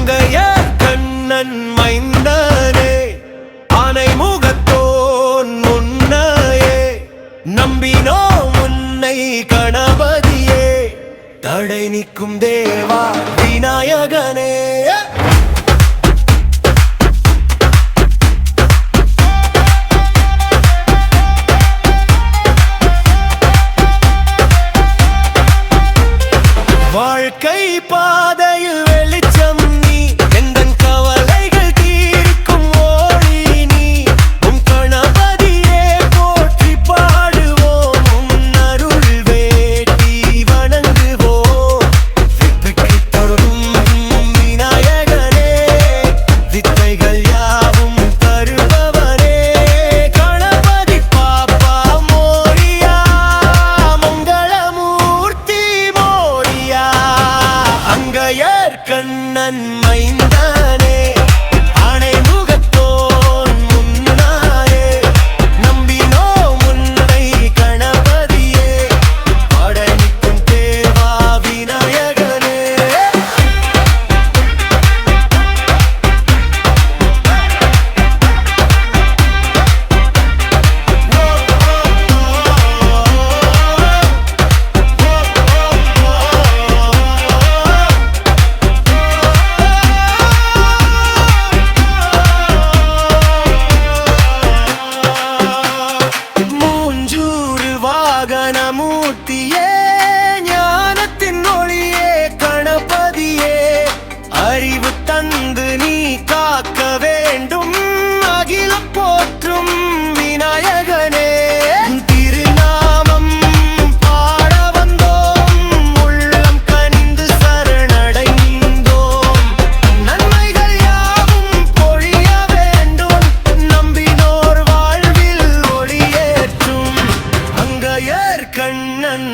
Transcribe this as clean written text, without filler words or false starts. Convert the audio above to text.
அங்கையர் கண்ணன் மைந்தனே ஆனை முகத்தோன் முன்னையே நம்பினோ உன்னை கணபதியே தடை நிற்கும் தேவா விநாயகனே வாழ்க்கை பாதையில் வெளிச்சம் நீ எந்தன் கவலைகள் தீர்க்கும் ஓடி நீ உம் கணபதியே போற்றி பாடுவோம் உம் அருள் வேண்டி வணங்குவோம் வித்தைக்கு தரும் விநாயகனே வித்தைகள் யாவும் தருபவனே கணபதி பாப்பா மோரியா மங்களமூர்த்தி மோரியா அங்கையர் கண்ணன் மைந்தனே ஆனை முகத்தோன் முன்னாயே நம்பினோ முன்னை கணபதியே படை நிற்கும் தேவா விநாயகனே மூர்த்தியே ஞானத்தின் ஒளியே கணபதியே அறிவு தந்து நீ காக்க வேண்டும் அகில போற்றும் விநாயகனே திருநாமம் பாட வந்தோம் உள்ளம் கனிந்து சரணடைந்தோம் நன்மைகள் யாவும் பொழிய வேண்டும் நம்பினோர் வாழ்வில் ஒளியேற்றும் அங்கையர் கண்ணன்